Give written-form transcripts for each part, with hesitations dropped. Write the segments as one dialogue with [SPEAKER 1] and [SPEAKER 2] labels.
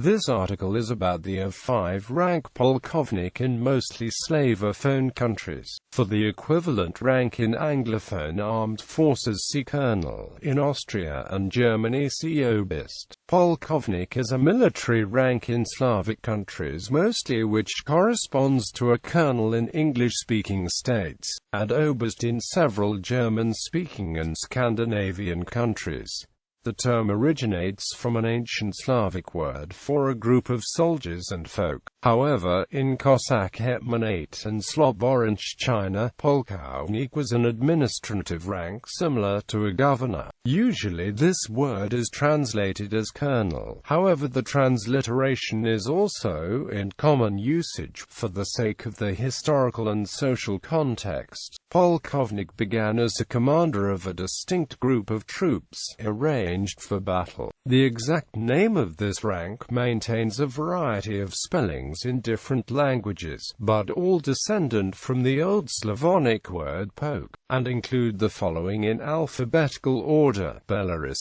[SPEAKER 1] This article is about the F5 rank Polkovnik in mostly Slavophone countries. For the equivalent rank in Anglophone armed forces, see Colonel. In Austria and Germany, see Oberst. Polkovnik is a military rank in Slavic countries mostly, which corresponds to a colonel in English-speaking states, and Oberst in several German-speaking and Scandinavian countries. The term originates from an ancient Slavic word for a group of soldiers and folk. However, in Cossack Hetmanate and Slav Orange China, Polkovnik was an administrative rank similar to a governor. Usually this word is translated as colonel. However, the transliteration is also in common usage, for the sake of the historical and social context. Polkovnik began as a commander of a distinct group of troops, arranged for battle. The exact name of this rank maintains a variety of spellings in different languages, but all descendant from the Old Slavonic word polk, and include the following in alphabetical order: Belarus,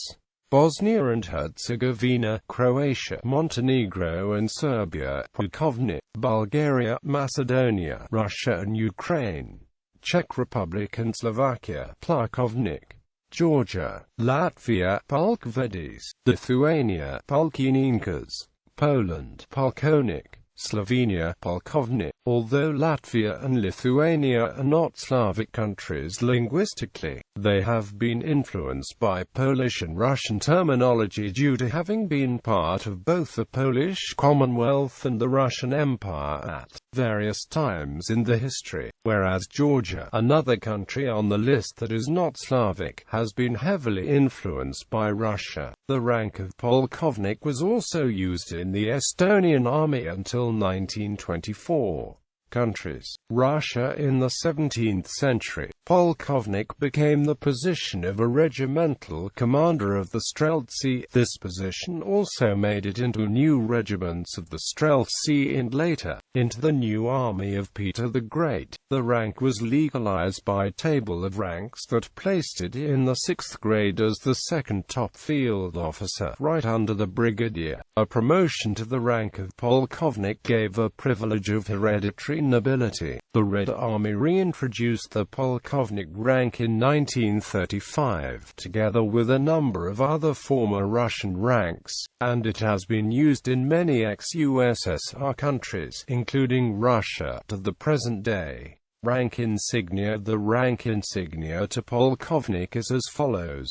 [SPEAKER 1] Bosnia and Herzegovina, Croatia, Montenegro and Serbia, Polkovnik, Bulgaria, Macedonia, Russia and Ukraine, Czech Republic and Slovakia, Polkovnik, Georgia, Latvia, Polkvedis, Lithuania, Polkininkas, Poland, Polkovnik, Slovenia, Polkovnik. Although Latvia and Lithuania are not Slavic countries linguistically, they have been influenced by Polish and Russian terminology due to having been part of both the Polish Commonwealth and the Russian Empire at various times in the history, whereas Georgia, another country on the list that is not Slavic, has been heavily influenced by Russia. The rank of Polkovnik was also used in the Estonian army until 1924. Countries. Russia. In the 17th century, Polkovnik became the position of a regimental commander of the Streltsy. This position also made it into new regiments of the Streltsy and later, into the new army of Peter the Great. The rank was legalized by table of ranks that placed it in the 6th grade as the second top field officer, right under the brigadier. A promotion to the rank of Polkovnik gave a privilege of hereditary nobility. The Red Army reintroduced the Polkovnik rank in 1935, together with a number of other former Russian ranks, and it has been used in many ex-USSR countries, including Russia, to the present day. Rank insignia. The rank insignia to Polkovnik is as follows: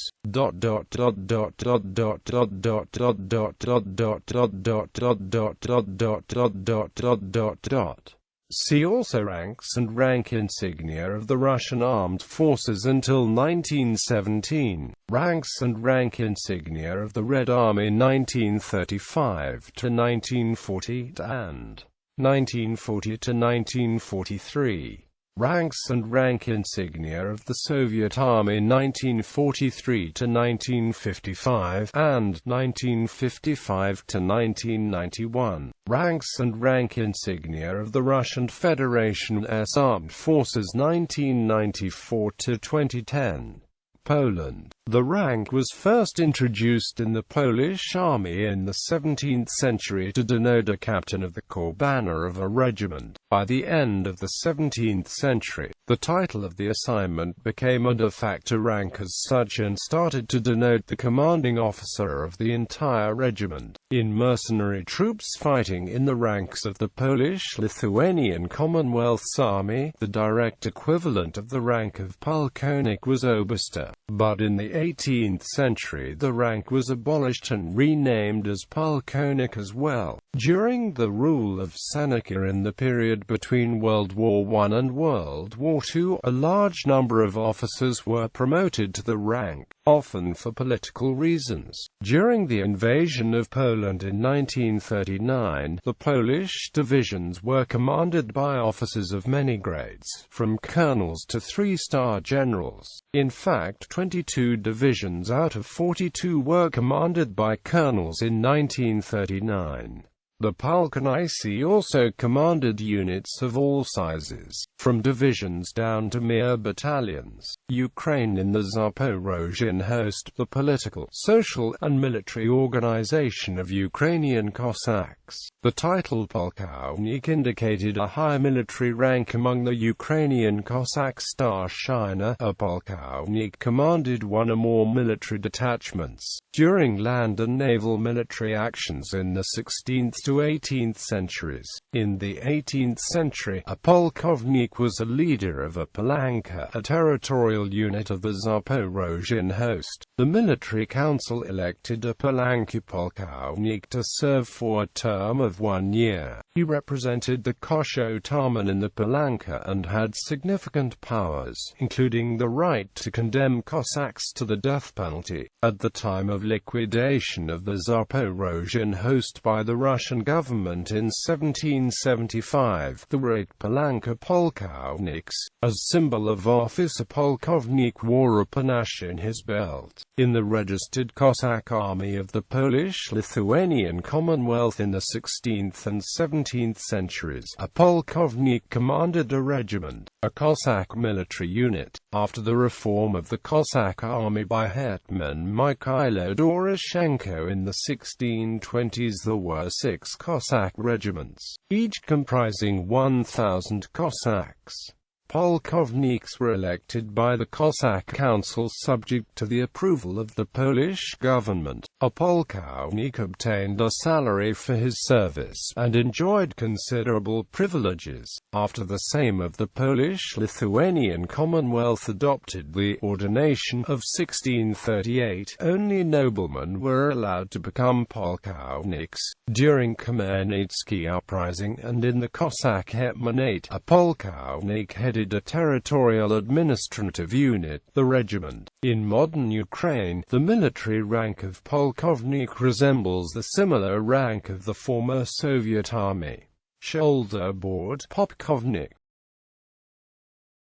[SPEAKER 1] See also ranks and rank insignia of the Russian Armed Forces until 1917. Ranks and rank insignia of the Red Army 1935 to 1940 and 1940 to 1943. Ranks and rank insignia of the Soviet Army 1943 to 1955 and 1955 to 1991. Ranks and rank insignia of the Russian Federation Armed Forces 1994 to 2010. Poland. The rank was first introduced in the Polish army in the 17th century to denote a captain of the corps banner of a regiment. By the end of the 17th century, the title of the assignment became a de facto rank as such and started to denote the commanding officer of the entire regiment. In mercenary troops fighting in the ranks of the Polish-Lithuanian Commonwealth's army, the direct equivalent of the rank of Polkovnik was Oberst. But in the 18th century the rank was abolished and renamed as Polkovnik as well. During the rule of Seneca in the period between World War I and World War II, a large number of officers were promoted to the rank, often for political reasons. During the invasion of Poland in 1939, the Polish divisions were commanded by officers of many grades, from colonels to 3-star generals. In fact, 22 divisions out of 42 were commanded by colonels in 1939. The polkovnici also commanded units of all sizes, from divisions down to mere battalions. Ukraine in the Zaporozhian host, the political, social, and military organization of Ukrainian Cossacks. The title Polkovnik indicated a high military rank among the Ukrainian Cossack Starshina. A Polkovnik commanded one or more military detachments. During land and naval military actions in the 16th to 18th centuries. In the 18th century, a Polkovnik was a leader of a palanka, a territorial unit of the Zaporozhian host. The military council elected a palanka Polkovnik to serve for a term of 1 year. He represented the Kosh Otaman in the palanka and had significant powers, including the right to condemn Cossacks to the death penalty. At the time of liquidation of the Zaporozhian host by the Russian government in 1775, there were 8 palanka polkovniks. As symbol of office, a polkovnik wore a panache in his belt. In the registered Cossack army of the Polish-Lithuanian Commonwealth in the 16th and 17th centuries, a polkovnik commanded a regiment, a Cossack military unit. After the reform of the Cossack army by Hetman Mikhailo Doroshenko in the 1620s, there were 6 Cossack regiments, each comprising 1,000 Cossacks. Polkovniks were elected by the Cossack Council subject to the approval of the Polish government. A polkovnik obtained a salary for his service, and enjoyed considerable privileges. After the Sejm of the Polish-Lithuanian Commonwealth adopted the ordination of 1638, only noblemen were allowed to become polkovniks. During Khmelnytsky uprising and in the Cossack Hetmanate, a polkovnik headed a territorial administrative unit, the regiment. In modern Ukraine, the military rank of polkovnik resembles the similar rank of the former Soviet army. Shoulder board polkovnik.